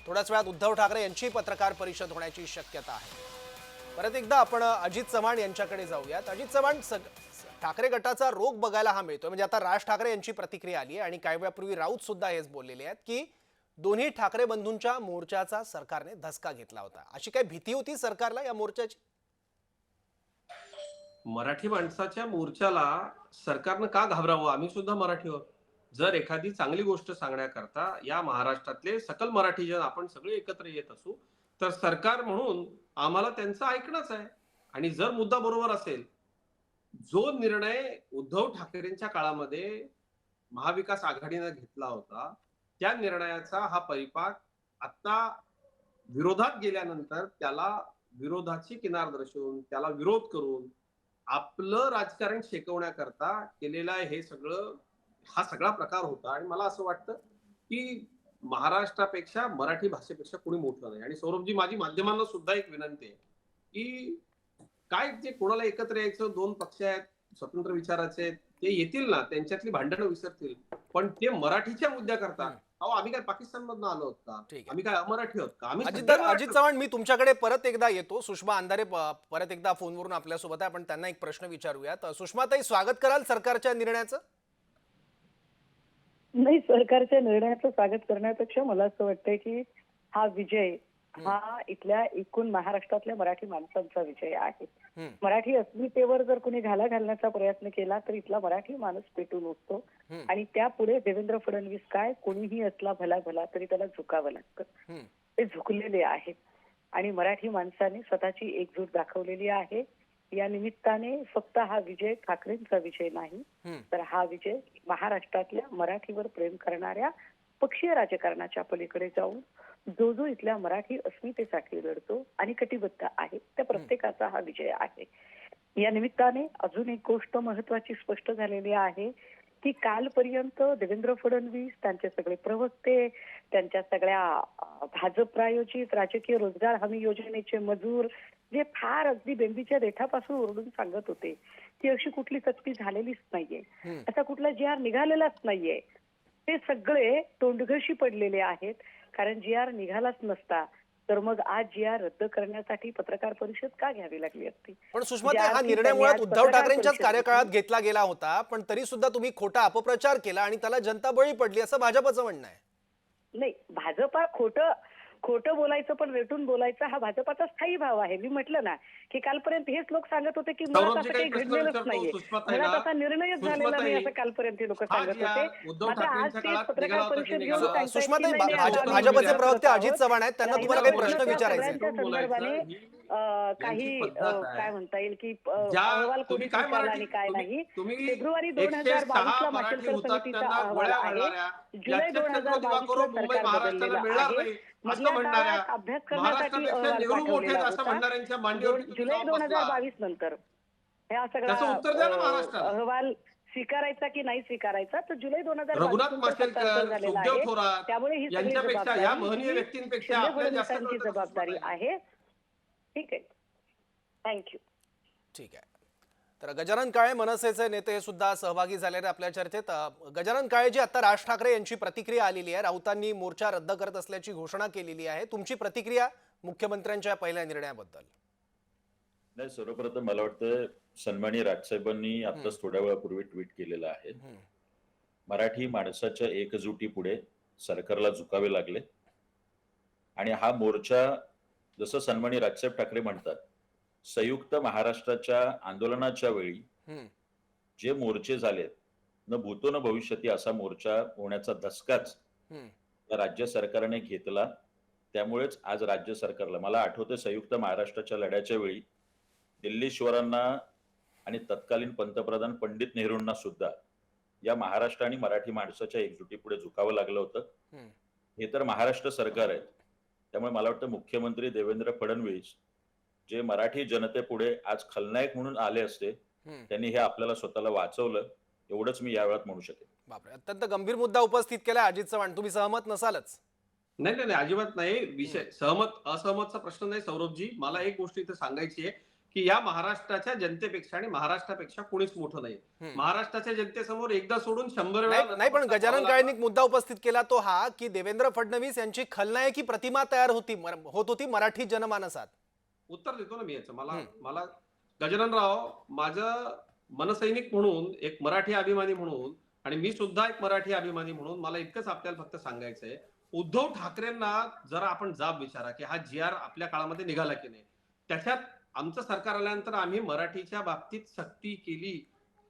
थोड्याच वेळात उद्धव ठाकरे यांची पत्रकार परिषद होण्याची शक्यता आहे. परत एकदा आपण अजित चव्हाण यांच्याकडे जाऊयात. अजित चव्हाण, ठाकरे गटाचा रोग बघायला हा मिळतोय. म्हणजे आता राज ठाकरे यांची प्रतिक्रिया आली आहे आणि काही वेळापूर्वी राऊत सुद्धा हेच बोललेले आहेत की दोन्ही ठाकरे बंधूंच्या मोर्चाचा सरकारने धसका घेतला होता. अशी काही भीती होती सरकारला या मोर्चाची? मराठी माणसाच्या मोर्चाला सरकारनं का घाबरावं? आम्ही सुद्धा मराठी आहोत. जर एखादी चांगली गोष्ट सांगण्याकरता या महाराष्ट्रातले सकल मराठीजन आपण सगळे एकत्र येत असू, तर सरकार म्हणून आम्हाला त्यांचं ऐकणंच आहे. आणि जर मुद्दा बरोबर असेल, जो निर्णय उद्धव ठाकरेंच्या काळामध्ये महाविकास आघाडीने घेतला होता, त्या निर्णयाचा हा परिपाक आता विरोधात गेल्यानंतर त्याला विरोधाची किनार दर्शवून, त्याला विरोध करून आपलं राजकारण शेकवण्याकरता केलेला हा सगळा प्रकार होता. आणि मला असं वाटतं की महाराष्ट्रापेक्षा मराठी भाषेपेक्षा कोणी मोठं नाही. आणि सौरभजी, माझी माध्यमांना सुद्धा एक विनंती आहे की काय जे कोणाला एकत्र यायचं, दोन पक्ष आहेत, स्वतंत्र विचाराचे आहेत, ते येतील ना, त्यांच्यातली भांडणं विसरतील. पण ते मराठीच्या मुद्द्याकरता, अहो आम्ही काय पाकिस्तान मधून आलो आहोत का? ठीक आहे. आम्ही काय अमराठी आहोत का? आम्ही अजित सगळे मराठी अजित आहोत. चव्हाण, मी तुमच्याकडे परत एकदा येतो. सुषमा अंधारे परत एकदा फोनवरून आपल्यासोबत आहे. आपण त्यांना एक प्रश्न विचारूयात. सुषमाताई, स्वागत कराल सरकारच्या निर्णयाचं? नाही, सरकारच्या निर्णयाचं स्वागत करण्यापेक्षा मला असं वाटतंय की हा विजय हा इथल्या एकूण महाराष्ट्रातल्या मराठी माणसांचा विजय आहे. मराठी अस्मितेवर जर कोणी घाला घालण्याचा प्रयत्न केला तर इथला मराठी माणूस पेटून उठतो आणि त्यापुढे देवेंद्र फडणवीस काय, कोणीही असला भला भला तरी त्याला झुकावं लागतं. ते झुकलेले आहेत आणि मराठी माणसाने स्वतःची एकजूट दाखवलेली आहे. या निमित्ताने फक्त हा विजय ठाकरेंचा विजय नाही, तर हा विजय महाराष्ट्रातल्या मराठीवर प्रेम करणाऱ्या पक्षीय राजकारणाच्या पलीकडे जाऊन जो इथल्या मराठी अस्मितेसाठी लढतो आणि कटिबद्ध आहे त्या प्रत्येकाचा हा विजय आहे. या निमित्ताने अजून एक गोष्ट महत्वाची स्पष्ट झालेली आहे की कालपर्यंत देवेंद्र फडणवीस, त्यांचे सगळे प्रवक्ते, त्यांच्या सगळ्या भाजप प्रायोजित राजकीय रोजगार हमी योजनेचे मजूर जे फार अगदी बेंबीच्या देठापासून ओरडून सांगत होते की अशी कुठली सक्ती झालेलीच नाहीये, असा कुठला जी आर निघालेलाच नाहीये, ते सगळे तोंडघशी पडलेले आहेत. कारण जी आर निघालाच नसता तर मग आज जी आर रद्द करण्यासाठी पत्रकार परिषद का घ्यावी लागली असती? पण सुषमाताई, हा निर्णय मुळात उद्धव ठाकरेंच्याच कार्यकाळात घेतला गेला होता, पण तरी सुद्धा तुम्ही खोटा अपप्रचार केला आणि त्याला जनता बळी पडली, असं भाजपचं म्हणणं आहे. नाही, भाजपा खोटं बोलायचं पण रेटून बोलायचं हा भाजपाचा स्थायी भाव आहे. मी म्हटलं ना की कालपर्यंत हेच लोक सांगत होते की मुळात असं काही घडलेलंच नाहीये, मुळात असा निर्णयच झालेला नाही असं कालपर्यंत हे लोक सांगत होते. आता आज ते पत्रकार परिषद घेऊन सांगतायत की सुषमाताई, नाही, नाही, आम्ही भाजपचे विचार प्रवक्ते करत अजित आहोत. चव्हाण आहेत, त्यांना तुम्हाला काही प्रश्न विचारायचे आहेत. सगळ्यांच्या संदर्भाने काही काय म्हणता येईल की अहवाल कोणी स्वीकारला आणि काय नाही. फेब्रुवारी 2022 ला माशेलकर समितीचा अहवाल आहे. जुलै 2022 ला सरकार बदललेलं आहे. मधल्या काळात अभ्यास करण्यासाठी अहवाल पाठवलेला होता. जुलै 2022 नंतर हा सगळा अहवाल स्वीकारायचा की नाही स्वीकारायचा, तर जुलै 2022 झालेला आहे. त्यामुळे ही सगळी जबाबदारी जबाबदारी आहे. ठीक आहे, थँक्यू. ठीक आहे. तर गजानन काळे, मनसेचे नेते सुद्धा सहभागी झालेले आपल्या चर्चेत. गजानन काळेजी, आता राज ठाकरे यांची प्रतिक्रिया आलेली आहे. राऊतांनी मोर्चा रद्द करत असल्याची घोषणा केलेली आहे. तुमची प्रतिक्रिया मुख्यमंत्र्यांच्या पहिल्या निर्णयाबद्दल? नाही, सर्वप्रथम मला वाटतं सन्माननीय राजसाहेबांनी आताच थोड्या वेळापूर्वी ट्विट केलेलं आहे. मराठी माणसाच्या एकजुटीपुढे सरकारला झुकावे लागले आणि हा मोर्चा, जसं सन्माननीय राजसाहेब ठाकरे म्हणतात, संयुक्त महाराष्ट्राच्या आंदोलनाच्या वेळी जे मोर्चे झालेत, न भूतो न भविष्यती असा मोर्चा होण्याचा धसकाच राज्य सरकारने घेतला. त्यामुळेच आज राज्य सरकारला, मला आठवते संयुक्त महाराष्ट्राच्या लढ्याच्या वेळी दिल्लीश्वरांना आणि तत्कालीन पंतप्रधान पंडित नेहरूंना सुद्धा या महाराष्ट्र आणि मराठी माणसाच्या एकजुटीपुढे झुकावं लागलं होतं. हे तर महाराष्ट्र सरकार आहे. त्यामुळे मला वाटतं मुख्यमंत्री देवेंद्र फडणवीस जे मराठी जनतेपुढे आज खलनायक म्हणून आले असते, त्यांनी हे आपल्याला स्वतःला वाचवलं, एवढंच मी या वेळात म्हणू शकेन. बापरे, अत्यंत गंभीर मुद्दा उपस्थित केला अजित चव्हाण. तुम्ही सहमत नसालच? नाही नाही, अजिबात नाही. विषय सहमत असहमतचा प्रश्न नाही सौरभजी. मला एक गोष्ट इथे सांगायची आहे की या महाराष्ट्राच्या जनतेपेक्षा आणि महाराष्ट्रापेक्षा कोणीच मोठं नाही. महाराष्ट्राच्या जनतेसमोर एकदा सोडून 100 वेळा नाही, पण गजानन काळेंनी मुद्दा उपस्थित केला तो हा की देवेंद्र फडणवीस यांची खलनायकी प्रतिमा तयार होत होती मराठी जनमानसात. उत्तर देतो ना मी याचं. मला गजाननराव, माझं मनसैनिक म्हणून, एक मराठी अभिमानी म्हणून, आणि मी सुद्धा एक मराठी अभिमानी म्हणून मला इतकंच आपल्याला फक्त सांगायचंय, उद्धव ठाकरेंना जरा आपण जाब विचारा की हा जी आर आपल्या काळामध्ये निघाला की नाही. त्याच्यात आमचं सरकार आल्यानंतर आम्ही मराठीच्या बाबतीत सक्ती केली.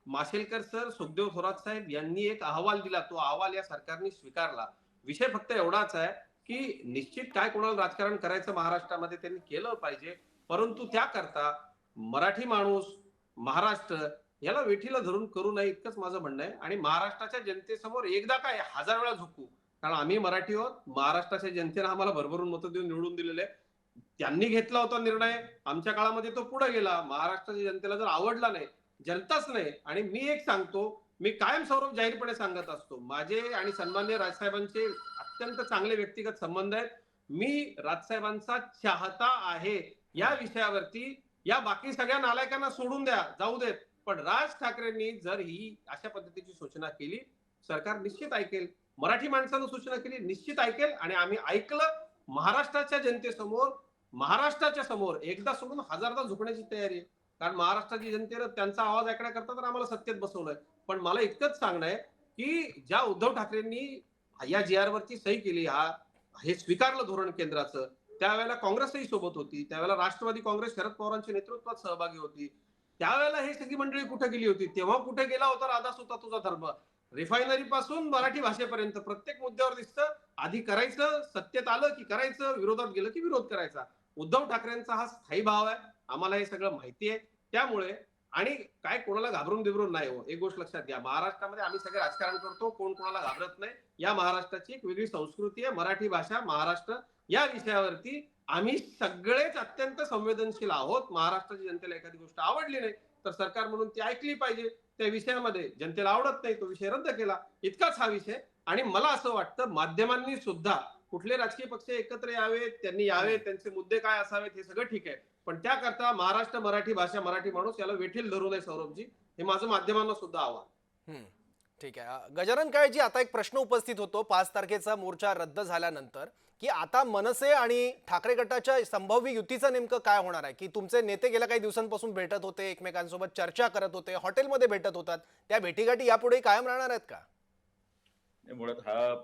माशेलकर सर, सुखदेव थोरात साहेब यांनी एक अहवाल दिला, तो अहवाल या सरकारने स्वीकारला. विषय फक्त एवढाच आहे की निश्चित काय कोणाला राजकारण करायचं महाराष्ट्रामध्ये त्यांनी केलं पाहिजे, परंतु त्याकरता मराठी माणूस, महाराष्ट्र याला वेठीला धरून करू नये, इतकंच माझं म्हणणं आहे. आणि महाराष्ट्राच्या जनतेसमोर एकदा काय 1000 वेळा झुकू, कारण आम्ही मराठी आहोत. महाराष्ट्राच्या जनतेने आम्हाला भरभरून मतं देऊन निवडून दिलेले. त्यांनी घेतला होता निर्णय, आमच्या काळामध्ये तो पुढे गेला. महाराष्ट्राच्या जनतेला जर आवडला नाही, जनताच नाही. आणि मी एक सांगतो, मी कायम सौरभ जाहीरपणे सांगत असतो, माझे आणि सन्माननीय राजसाहेबांचे अत्यंत चांगले व्यक्तिगत संबंध आहेत. मी राजसाहेबांचा चाहता आहे. या विषयावरती या बाकी सगळ्या नालायकांना सोडून द्या, जाऊ देत. पण राज ठाकरेंनी जर ही अशा पद्धतीची सूचना केली, सरकार निश्चित ऐकेल. मराठी माणसानं सूचना केली, निश्चित ऐकेल. आणि आम्ही ऐकलं. महाराष्ट्राच्या जनतेसमोर, महाराष्ट्राच्या समोर एकदा सोडून हजारदा झुकण्याची तयारी आहे. कारण महाराष्ट्राची जनतेनं त्यांचा आवाज ऐकण्याकरता तर आम्हाला सत्तेत बसवलंय. पण मला इतकंच सांगणं आहे की ज्या उद्धव ठाकरेंनी या जी वरती सही केली, हे स्वीकारलं धोरण केंद्राचं, त्यावेळेला काँग्रेसही सोबत होती, त्यावेळेला राष्ट्रवादी काँग्रेस शरद पवारांच्या नेतृत्वात सहभागी होती. त्यावेळेला हे सगळी मंडळी कुठे गेली होती? तेव्हा कुठे गेला होता राधास होता तुझा धर्म? रिफायनरी पासून मराठी भाषेपर्यंत प्रत्येक मुद्द्यावर दिसतं, आधी करायचं, सत्तेत आलं की करायचं, विरोधात गेलं की विरोध करायचा. उद्धव ठाकरेंचा हा स्थायी भाव आहे. आम्हाला हे सगळं माहिती आहे. त्यामुळे आणि काय कोणाला घाबरून बिबरून नाही हो, एक गोष्ट लक्षात घ्या. महाराष्ट्रामध्ये आम्ही सगळे राजकारण करतो, कोण कोणाला घाबरत नाही. या महाराष्ट्राची एक वेगळी संस्कृती आहे. मराठी भाषा, महाराष्ट्र या विषयावरती आम्ही सगळेच अत्यंत संवेदनशील आहोत. महाराष्ट्राच्या जनतेला एखादी गोष्ट आवडली नाही तर सरकार म्हणून ती ऐकली पाहिजे. त्या विषयामध्ये जनतेला आवडत नाही, तो विषय रद्द केला, इतकाच हा विषय. आणि मला असं वाटतं माध्यमांनी सुद्धा कुठले राजकीय पक्ष एकत्र यावेत, त्यांनी यावेत, त्यांचे मुद्दे काय असावेत हे सगळं ठीक आहे. पण त्याकरता महाराष्ट्र, मराठी भाषा, मराठी माणूस याला वेठील धरू नये सौरभजी, हे माझं माध्यमांना सुद्धा आव्हान. ठीक आहे. गजानन काळेजी, आता एक प्रश्न उपस्थित होतो 5 तारखेचा मोर्चा रद्द झाल्यानंतर, की आता मनसे आणि ठाकरे गटाच्या संभाव्य युतीचं नेमकं काय होणार आहे? की तुमचे नेते गेल्या काही दिवसांपासून भेटत होते, एकमेकांसोबत चर्चा करत होते, हॉटेलमध्ये भेटत होतात, त्या भेटीगाठी यापुढे कायम राहणार आहेत का? मुळात हा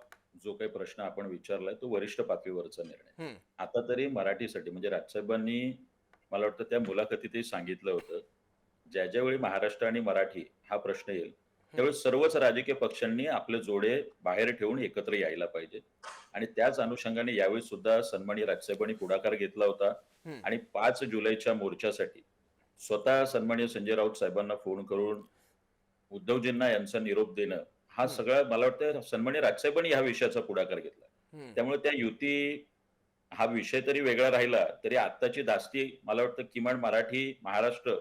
जो काही प्रश्न आपण विचारलाय तो वरिष्ठ पातळीवरचा निर्णय. आता तरी मराठीसाठी म्हणजे राजसाहेबांनी मला वाटतं त्या मुलाखतीतही सांगितलं होतं, ज्यावेळी महाराष्ट्र आणि मराठी हा प्रश्न येईल त्यावेळी सर्वच राजकीय पक्षांनी आपले जोडे बाहेर ठेवून एकत्र यायला पाहिजे. आणि त्याच अनुषंगाने यावेळी सुद्धा सन्माननीय राजसाहेबांनी पुढाकार घेतला होता. आणि 5 जुलैच्या मोर्चासाठी स्वतः सन्माननीय संजय राऊत साहेबांना फोन करून उद्धवजींना यांचा निरोप देणं, हा सगळा मला वाटतं सन्माननीय राजसाहेबांनी ह्या विषयाचा पुढाकार घेतला. त्यामुळे त्या युती हा विषय तरी वेगळा राहिला तरी आत्ताची दास्ती मला वाटतं किमान मराठी, महाराष्ट्र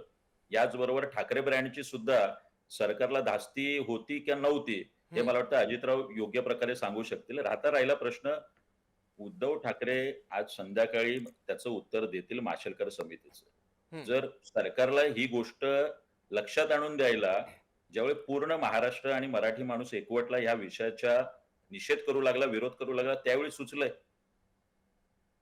याचबरोबर ठाकरे ब्रँडची सुद्धा सरकारला धास्ती होती किंवा नव्हती हे मला वाटतं अजितराव योग्य प्रकारे सांगू शकतील. राहिला प्रश्न उद्धव ठाकरे आज संध्याकाळी त्याचं उत्तर देतील माशेलकर समितीचं. जर सरकारला ही गोष्ट लक्षात आणून द्यायला ज्यावेळी पूर्ण महाराष्ट्र आणि मराठी माणूस एकवटला या विषयाचा निषेध करू लागला, विरोध करू लागला, त्यावेळी सुचलंय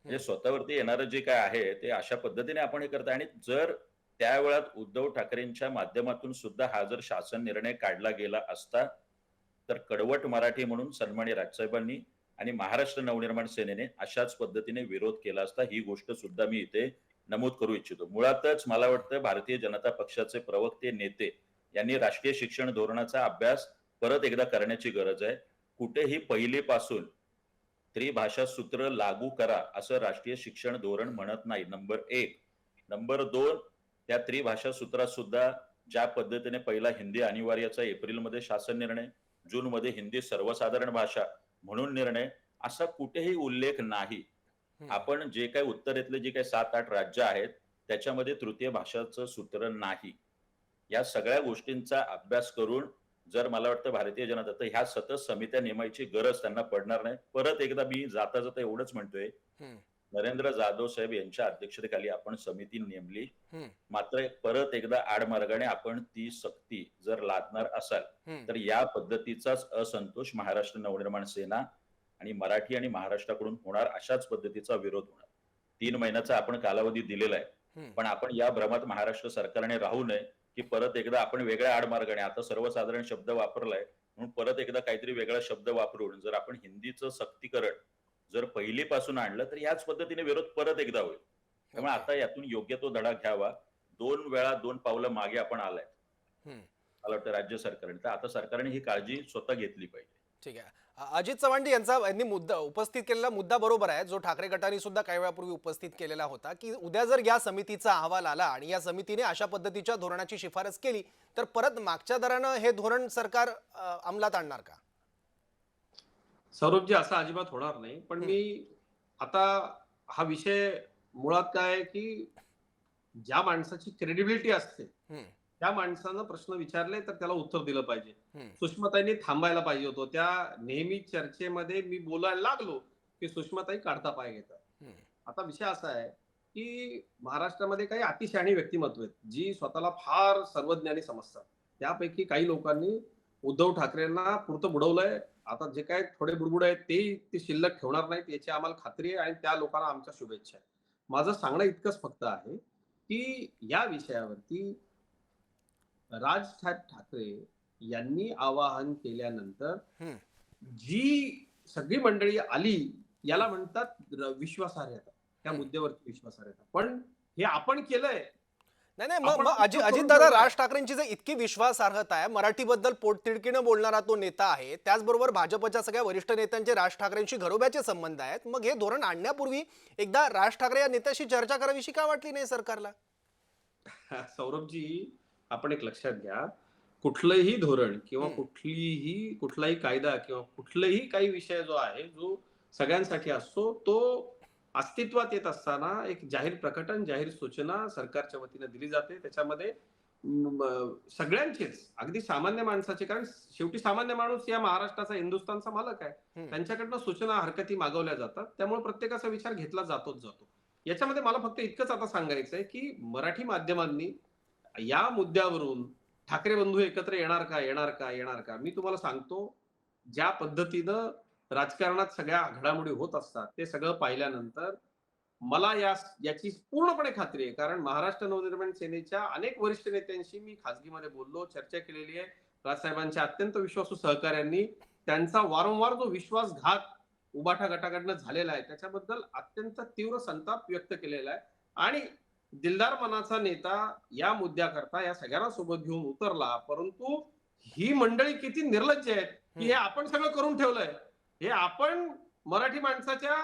म्हणजे स्वतःवरती येणारं जे काय आहे ते अशा पद्धतीने आपण हे करता. आणि जर त्यावेळात उद्धव ठाकरेंच्या माध्यमातून सुद्धा हा जर शासन निर्णय काढला गेला असता तर कडवट मराठी म्हणून सन्माननीय राजसाहेबांनी आणि महाराष्ट्र नवनिर्माण सेनेने अशाच पद्धतीने विरोध केला असता. ही गोष्ट सुद्धा मी इथे नमूद करू इच्छितो. मुळातच मला वाटतं भारतीय जनता पक्षाचे प्रवक्ते, नेते यांनी राष्ट्रीय शिक्षण धोरणाचा अभ्यास परत एकदा करण्याची गरज आहे. कुठेही पहिलीपासून त्रिभाषा सूत्र लागू करा असं राष्ट्रीय शिक्षण धोरण म्हणत नाही, नंबर 1. नंबर 2, त्या त्रिभाषा सूत्रात सुद्धा ज्या पद्धतीने पहिला हिंदी अनिवार्याचा एप्रिलमध्ये शासन निर्णय, जूनमध्ये हिंदी सर्वसाधारण भाषा म्हणून निर्णय, असा कुठेही उल्लेख नाही. आपण जे काही उत्तरेतले जे काही 7-8 राज्य आहेत त्याच्यामध्ये तृतीय भाषाचं सूत्र नाही. या सगळ्या गोष्टींचा अभ्यास करून जर मला वाटतं भारतीय जनता तर ह्या सतत समित्या नेमायची गरज त्यांना पडणार नाही. परत एकदा मी जाता जाता एवढंच म्हणतोय, नरेंद्र जाधव साहेब यांच्या अध्यक्षतेखाली आपण समिती नेमली, मात्र परत एकदा आडमार्गाने आपण ती सक्ती जर लादणार असाल तर या पद्धतीचाच असंतोष महाराष्ट्र नवनिर्माण सेना आणि मराठी आणि महाराष्ट्राकडून होणार, अशाच पद्धतीचा विरोध होणार. 3 महिन्याचा आपण कालावधी दिलेला आहे, पण आपण या भ्रमात महाराष्ट्र सरकारने राहू नये की परत एकदा आपण वेगळ्या आडमार्गाने, आता सर्वसाधारण शब्द वापरलाय म्हणून परत एकदा काहीतरी वेगळा शब्द वापरून जर आपण हिंदीचं सक्तीकरण जर पहिलीपासून आणलं तर याच पद्धतीने विरोध परत एकदा होईल. त्यामुळे आता यातून योग्य तो धडा घ्यावा. 2 वेळा 2 पावलं मागे आपण आलाय मला वाटतं राज्य सरकारने, तर आता सरकारने ही काळजी स्वतः घेतली पाहिजे. ठीक आहे. अजित चव्हाण यांनी मुद्दा उपस्थित केलेला मुद्दा बरोबर आहे, जो ठाकरे गटाने सुद्धा काही वेळापूर्वी उपस्थित केलेला होता, की उद्या जर या समितीचा अहवाल आला आणि या समितीने अशा पद्धतीच्या धोरणाची शिफारस केली तर परत मागच्या दरानं हे धोरण सरकार अंमलात आणणार का? सौरभजी, असं अजिबात होणार नाही. पण मी आता हा विषय मुळात काय आहे की ज्या माणसाची क्रेडिबिलिटी असते हम्म. त्या माणसानं प्रश्न विचारले तर त्याला उत्तर दिलं पाहिजे. हम्म. सुषमाताईंनी थांबायला पाहिजे होतं. त्या नेहमी चर्चेमध्ये मी बोलायला लागलो की सुषमाताई काढता पाय घेतात. हम्म. आता विषय असा आहे की महाराष्ट्रामध्ये काही अतिशहाणी व्यक्तिमत्व आहेत जी स्वतःला फार सर्वज्ञानी समजतात. त्यापैकी काही लोकांनी उद्धव ठाकरेंना पुरतं बुडवलंय. आता जे काय थोडे बुडबुड आहेत ते शिल्लक ठेवणार नाहीत याची आम्हाला खात्री आहे आणि त्या लोकांना आमच्या शुभेच्छा आहेत. माझं सांगणं इतकंच फक्त आहे की या विषयावरती राज ठाकरे यांनी आवाहन केल्यानंतर हम्म. जी सगळी मंडळी आली याला म्हणतात विश्वासार्हता. त्या हम्म. मुद्द्यावरती विश्वासार्हता. पण हे आपण केलंय. नाही नाही, आपण मग फक्त अजित करून दादा, ठेवलंय. राज ठाकरेंची जर इतकी विश्वासार्हता आहे, मराठीबद्दल पोटतिडकीनं बोलणारा तो नेता आहे, त्याचबरोबर भाजपच्या सगळ्या वरिष्ठ नेत्यांचे राज ठाकरेंशी घरोब्याचे संबंध आहेत, मग हे धोरण आणण्यापूर्वी एकदा राज ठाकरे या नेत्याशी चर्चा करावीशी का वाटली नाही सरकारला? सौरभजी, आपण एक लक्षात घ्या, कुठलंही धोरण किंवा हम्म. कुठलाही कायदा किंवा कुठलाही काही विषय जो आहे जो सगळ्यांसाठी असतो तो अस्तित्वात येत असताना एक जाहीर प्रकटन, जाहीर सूचना सरकारच्या वतीने दिली जाते. त्याच्यामध्ये सगळ्यांचेच, अगदी सामान्य माणसाचे, कारण शेवटी सामान्य माणूस या महाराष्ट्राचा, हिंदुस्थानचा मालक आहे. हम्म. त्यांच्याकडनं सूचना, हरकती मागवल्या जातात. त्यामुळे प्रत्येकाचा विचार घेतला जातोच जातो. याच्यामध्ये मला फक्त इतकंच आता सांगायचं आहे की मराठी माध्यमांनी या मुद्द्यावरून ठाकरे बंधू एकत्र येणार का? मी तुम्हाला सांगतो, ज्या पद्धतीनं राजकारणात सगळ्या घडामोडी होत असतात ते सगळं पाहिल्यानंतर मला याची पूर्णपणे खात्री आहे. कारण महाराष्ट्र नवनिर्माण सेनेच्या अनेक वरिष्ठ नेत्यांशी मी खासगीमध्ये बोललो, चर्चा केलेली आहे. राजसाहेबांच्या अत्यंत विश्वासू सहकाऱ्यांनी त्यांचा वारंवार जो विश्वासघात उबाठा गटाकडनं झालेला आहे त्याच्याबद्दल अत्यंत तीव्र संताप व्यक्त केलेला आहे. आणि दिलदार मनाचा नेता या मुद्द्याकरता या सगळ्यांना सोबत घेऊन उतरला. परंतु ही मंडळी किती निर्लज्ज आहेत की हे आपण सगळं करून ठेवलंय. हे आपण मराठी माणसाच्या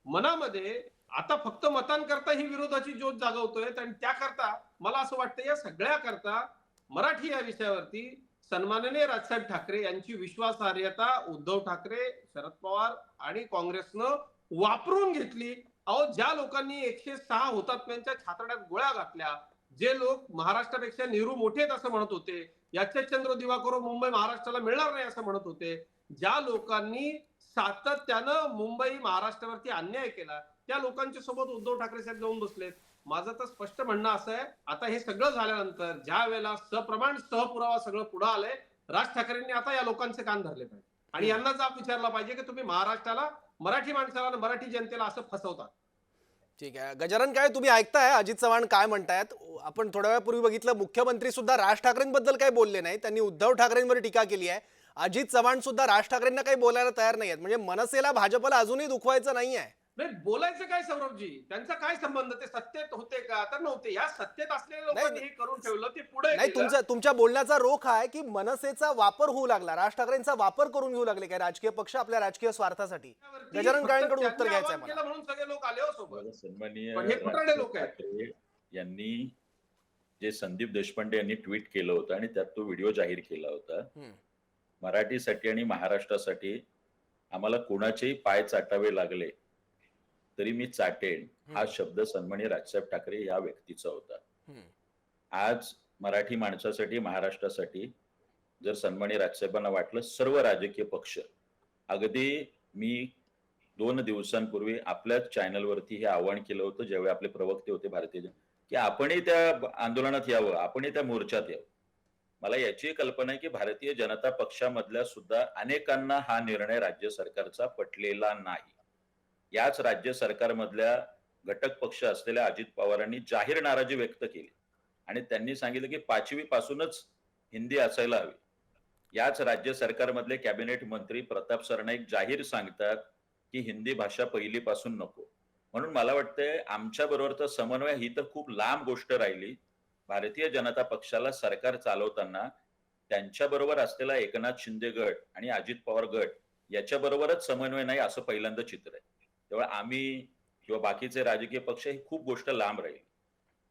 मनामध्ये आता फक्त मतांकरता ही विरोधाची ज्योत जागवतोय. आणि त्याकरता मला असं वाटतं या सगळ्या करता मराठी या विषयावरती सन्माननीय राजसाहेब ठाकरे यांची विश्वासार्हता उद्धव ठाकरे, शरद पवार आणि काँग्रेसनं वापरून घेतली. अहो, ज्या लोकांनी 106 हुतात्म्यांच्या छातड्यात गोळ्या घातल्या, जे लोक महाराष्ट्रापेक्षा नेहरू मोठे आहेत असं म्हणत होते, यशचंद्र दिवाकर मुंबई महाराष्ट्राला मिळणार नाही असं म्हणत होते, ज्या लोकांनी सातत्यानं मुंबई महाराष्ट्रावरती अन्याय केला, त्या लोकांच्या सोबत उद्धव ठाकरे साहेब जाऊन बसलेत. माझं तर स्पष्ट म्हणणं असं आहे, आता हे सगळं झाल्यानंतर ज्या वेळेला सप्रमाण सहपुरावा सगळं पुढे आलंय, राज ठाकरेंनी आता या लोकांचे कान धरले पाहिजे आणि यांना जाब विचारला पाहिजे की तुम्ही महाराष्ट्राला, मराठी माणसाला आणि मराठी जनतेला असं फसवता. ठीक आहे गजानन, काय तुम्ही ऐकताय अजित चव्हाण काय म्हणतायत? आपण थोड्या वेळापूर्वी बघितलं, मुख्यमंत्री सुद्धा राज ठाकरेंबद्दल काही बोलले नाही, त्यांनी उद्धव ठाकरेंवर टीका केली आहे. अजित चव्हाण सुद्धा राज ठाकरेंना काही बोलायला तयार नाहीयेत. म्हणजे मनसेला भाजपला अजूनही दुखवायचं नाहीये. नाही, बोलायचं काय सौरभजी, त्यांचा काय संबंध? ते सत्तेत होते का? तर नव्हते. या सत्तेत असलेल्या लोकांनी हे करून ठेवलं, ते पुढे नाही, तुमच्या बोलण्याचा रोख आहे की मनसेचा वापर होऊ लागला, राज ठाकरेंचा वापर करून घेऊ लागले काय राजकीय पक्ष आपल्या राजकीय स्वार्थासाठी? गजानन काळेंकडून उत्तर घ्यायचंय मला. म्हणून सगळे लोक आले हो सोबत. सन्माननीय पण हे खोटारडे लोक आहेत. ठाकरे यांनी जे संदीप देशपांडे यांनी ट्विट केलं होतं आणि त्यात तो व्हिडिओ जाहीर केला होता, मराठीसाठी आणि महाराष्ट्रासाठी आम्हाला कोणाचेही पाय चाटावे लागले तरी मी चाटेन, हा शब्द सन्माननीय राजसाहेब ठाकरे या व्यक्तीचा होता. आज मराठी माणसासाठी, महाराष्ट्रासाठी जर सन्माननीय राजसाहेबांना वाटलं, सर्व राजकीय पक्ष, अगदी मी 2 दिवसांपूर्वी आपल्याच चॅनलवरती हे आवाहन केलं होतं ज्यावेळी आपले प्रवक्ते होते भारतीय, की आपणही त्या आंदोलनात यावं, आपणही त्या मोर्चात यावं. मला याची कल्पना आहे की भारतीय जनता पक्षामधल्या सुद्धा अनेकांना हा निर्णय राज्य सरकारचा पटलेला नाही. याच राज्य सरकारमधल्या घटक पक्ष असलेल्या अजित पवारांनी जाहीर नाराजी व्यक्त केली आणि त्यांनी सांगितलं की 5वी पासूनच हिंदी असायला हवी. याच राज्य सरकारमधले कॅबिनेट मंत्री प्रताप सरनाईक जाहीर सांगतात की हिंदी भाषा पहिलीपासून नको. म्हणून मला वाटतंय आमच्या बरोबरचा समन्वय ही तर खूप लांब गोष्ट राहिली. भारतीय जनता पक्षाला सरकार चालवताना त्यांच्या बरोबर असलेला एकनाथ शिंदे गट आणि अजित पवार गट याच्या बरोबरच समन्वय नाही असं पहिल्यांदा चित्र आहे. तेव्हा आम्ही किंवा बाकीचे राजकीय पक्ष ही खूप गोष्ट लांब राहील.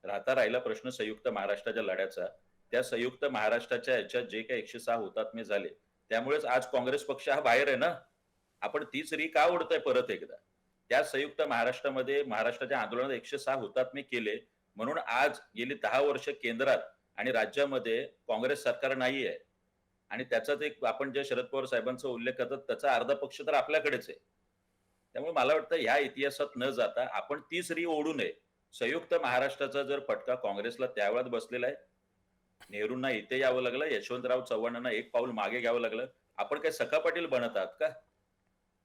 राहिला प्रश्न संयुक्त महाराष्ट्राच्या लढ्याचा. त्या संयुक्त महाराष्ट्राच्या याच्यात जे काही 106 हुतात्मे झाले त्यामुळेच आज काँग्रेस पक्ष हा बाहेर आहे ना. आपण तीच री का ओढताय परत एकदा? त्या संयुक्त महाराष्ट्रामध्ये महाराष्ट्राच्या आंदोलनात 106 हुतात्मे केले, म्हणून आज गेली 10 वर्ष केंद्रात आणि राज्यामध्ये काँग्रेस सरकार नाहीये. आणि त्याचाच एक आपण जे शरद पवार साहेबांचा उल्लेख करतात त्याचा अर्धा पक्ष तर आपल्याकडेच आहे. त्यामुळे मला वाटतं ह्या इतिहासात न जाता आपण ती सरी ओढू नये. संयुक्त महाराष्ट्राचा जर फटका काँग्रेसला त्यावेळेस बसलेला आहे, नेहरूंना इथे यावं लागलं, यशवंतराव चव्हाणांना एक पाऊल मागे घ्यावं लागलं. आपण काय सखा पाटील बनत आहात का?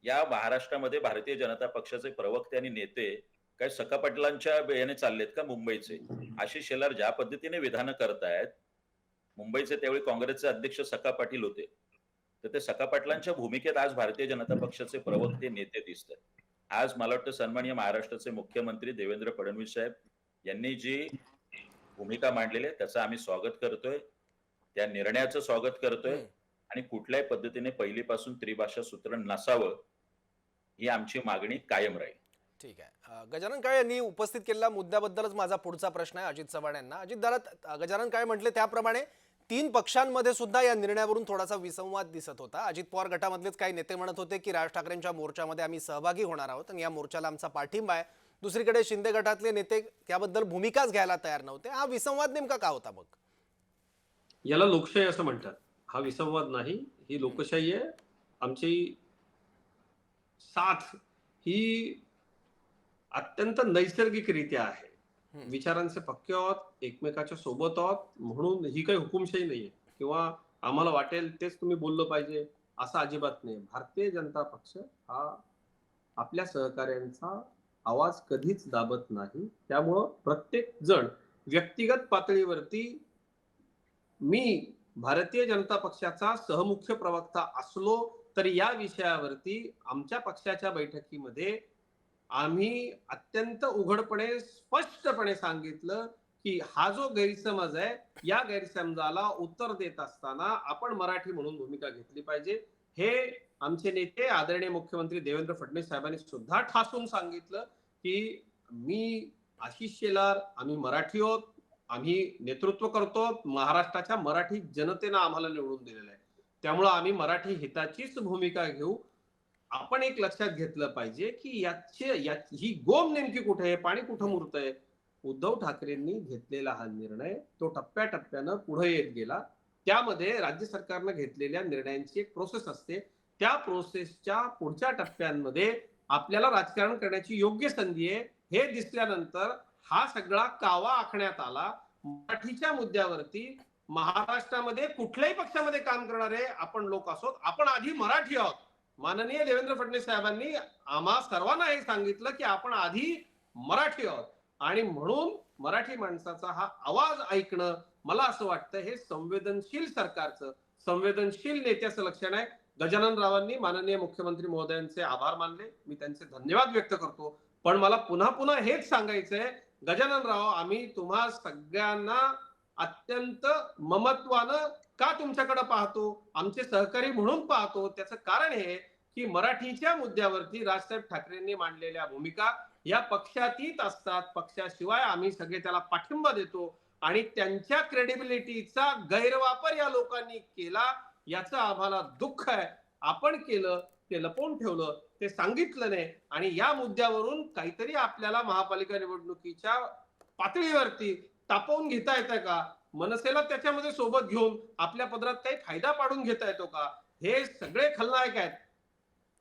या महाराष्ट्रामध्ये भारतीय जनता पक्षाचे प्रवक्ते आणि नेते काय सखा पाटलांच्या याने चाललेत का मुंबईचे? आशिष शेलार ज्या पद्धतीने विधानं करतायत, मुंबईचे त्यावेळी काँग्रेसचे अध्यक्ष सखा पाटील होते, तर ते सखा पाटलांच्या भूमिकेत आज भारतीय जनता पक्षाचे प्रवक्ते नेते दिसतात. आज मला वाटतं सन्माननीय महाराष्ट्राचे मुख्यमंत्री देवेंद्र फडणवीस साहेब यांनी जी भूमिका मांडलेली आहे त्याचं आम्ही स्वागत करतोय, त्या निर्णयाचं स्वागत करतोय आणि कुठल्याही पद्धतीने पहिलीपासून त्रिभाषा सूत्र नसावं ही आमची मागणी कायम राहील. ठीक आहे. गजानन काळे यांनी उपस्थित केलेल्या मुद्द्याबद्दलच माझा पुढचा प्रश्न आहे अजित चव्हाण यांना. अजित दादा, गजानन काळे म्हटले त्याप्रमाणे 3 पक्षांमध्ये सुद्धा या निर्णयावरून थोडासा विसंवाद दिसत होता. अजित पवार गटामधलेच काही नेते म्हणत होते की राज ठाकरेंच्या मोर्चामध्ये आम्ही सहभागी होणार आहोत आणि या मोर्चाला आमचा पाठिंबा आहे. दुसरीकडे शिंदे गटातले नेते त्याबद्दल भूमिकाच घ्यायला तयार नव्हते. हा विसंवाद नेमका का होता मग? याला लोकशाही असं म्हणतात. हा विसंवाद नाही, ही लोकशाही आहे. आमची साथ ही अत्यंत नैसर्गिकरित्या आहे. विचारांचे पक्के आहोत, एकमेकाच्या सोबत आहोत, म्हणून ही काही हुकुमशाही नाहीये किंवा आम्हाला वाटेल तेच तुम्ही बोललं पाहिजे असं अजिबात नाही. भारतीय जनता पक्ष हा आपल्या सहकार्यांचा आवाज कधीच दाबत नाही. त्यामुळं प्रत्येक जण व्यक्तिगत पातळीवरती, मी भारतीय जनता पक्षाचा सहमुख्य प्रवक्ता असलो तरी या विषयावरती आमच्या पक्षाच्या बैठकीमध्ये आम्ही अत्यंत उघडपणे स्पष्टपणे सांगितलं की हा जो गैरसमज आहे, या गैरसमजाला उत्तर देत असताना आपण मराठी म्हणून भूमिका घेतली पाहिजे. हे आमचे नेते आदरणीय मुख्यमंत्री देवेंद्र फडणवीस साहेबांनी सुद्धा ठासून सांगितलं की मी, आशिष शेलार, आम्ही मराठी आहोत, आम्ही नेतृत्व करतो, महाराष्ट्राच्या मराठी जनतेनं आम्हाला निवडून दिलेलं आहे, त्यामुळं आम्ही मराठी हिताचीच भूमिका घेऊ. आपण एक लक्षात घेतलं पाहिजे की ही गोम नेमकी कुठे आहे, पाणी कुठं मुरतंय. उद्धव ठाकरेंनी घेतलेला हा निर्णय तो टप्प्याटप्प्यानं पुढे येत गेला. त्यामध्ये राज्य सरकारनं घेतलेल्या निर्णयांची एक प्रोसेस असते. त्या प्रोसेसच्या पुढच्या टप्प्यांमध्ये आपल्याला राजकारण करण्याची योग्य संधी आहे हे दिसल्यानंतर हा सगळा कावा आखण्यात आला. मराठीच्या मुद्द्यावरती महाराष्ट्रामध्ये कुठल्याही पक्षामध्ये काम करणारे आपण लोक असोत, आपण आधी मराठी आहोत. माननीय देवेंद्र फडणवीस साहेबांनी आम्हा सर्वांना हे सांगितलं की आपण आधी मराठी आहोत आणि म्हणून मराठी माणसाचा हा आवाज ऐकणं, मला असं वाटतं हे संवेदनशील सरकारचं, संवेदनशील नेत्याचं लक्षण आहे. गजानन रावांनी माननीय मुख्यमंत्री महोदयांचे आभार मानले, मी त्यांचे धन्यवाद व्यक्त करतो. पण मला पुन्हा पुन्हा हेच सांगायचंय, गजानन राव, आम्ही तुम्हा सगळ्यांना अत्यंत ममत्वानं का तुमच्याकडे पाहतो, आमचे सहकारी म्हणून पाहतो. त्याचं कारण हे की मराठीच्या मुद्द्यावरती राजसाहेब ठाकरेंनी मांडलेल्या भूमिका या पक्षातीत असतात. पक्षाशिवाय आम्ही सगळे त्याला पाठिंबा देतो आणि त्यांच्या क्रेडिबिलिटीचा गैरवापर या लोकांनी केला, याचं आम्हाला दुःख आहे. आपण केलं ते लपवून ठेवलं, ते सांगितलं नाही आणि या मुद्द्यावरून काहीतरी आपल्याला महापालिका निवडणुकीच्या पातळीवरती तापवून घेता येतं का, मनसेला त्याच्यामध्ये सोबत घेऊन आपल्या पदरात काही फायदा पाडून घेता येतो का, हे सगळे खलनायक आहेत.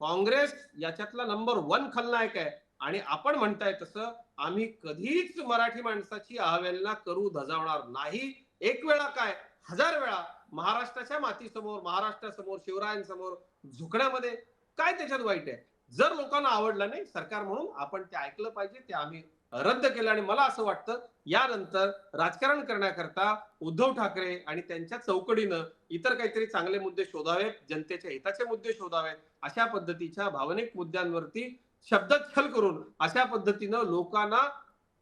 काँग्रेस याच्यातला नंबर 1 खलनायक आहे आणि आपण म्हणताय तसं आम्ही कधीच मराठी माणसाची अवहेलना करू धजावणार नाही. एक वेळा काय, 1000 वेळा महाराष्ट्राच्या मातीसमोर, महाराष्ट्रासमोर, शिवरायांसमोर झुकण्यामध्ये काय त्याच्यात वाईट आहे? जर लोकांना आवडलं नाही सरकार म्हणून आपण ते ऐकलं पाहिजे, ते आम्ही रद्द केलं. आणि मला असं वाटतं यानंतर राजकारण करण्याकरता उद्धव ठाकरे आणि त्यांच्या चौकडीनं इतर काहीतरी चांगले मुद्दे शोधावेत, जनतेच्या हिताचे मुद्दे शोधावेत. अशा पद्धतीच्या भावनिक मुद्द्यांवरती शब्दच्छल करून अशा पद्धतीनं लोकांना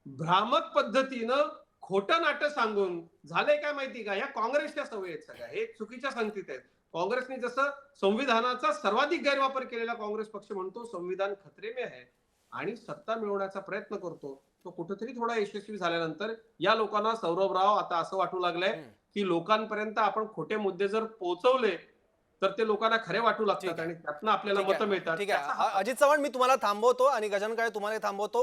भ्रामक पद्धतीनं खोटं नाटं सांगून झालंय काय माहिती का, या काँग्रेसच्या सवयी आहेत सगळ्या, हे चुकीच्या संगतीत आहेत. काँग्रेसने जसं संविधानाचा सर्वाधिक गैरवापर केलेला काँग्रेस पक्ष म्हणतो संविधान खतरे में है आणि सत्ता मिळवण्याचा प्रयत्न करतो, तो कुठेतरी थोडा यशस्वी झाल्यानंतर या लोकांना, सौरभ राव, आता असं वाटू लागलंय की लोकांपर्यंत आपण खोटे मुद्दे जर पोहोचवले तर ते लोकांना खरे वाटू ठीक लागतात आहे. आणि त्यातनं आपल्याला ठीक आहे. मतं मिळतात. ठीक त्याचा आहे हा अजित चव्हाण, मी तुम्हाला थांबवतो आणि गजानन काळे तुम्हाला थांबवतो.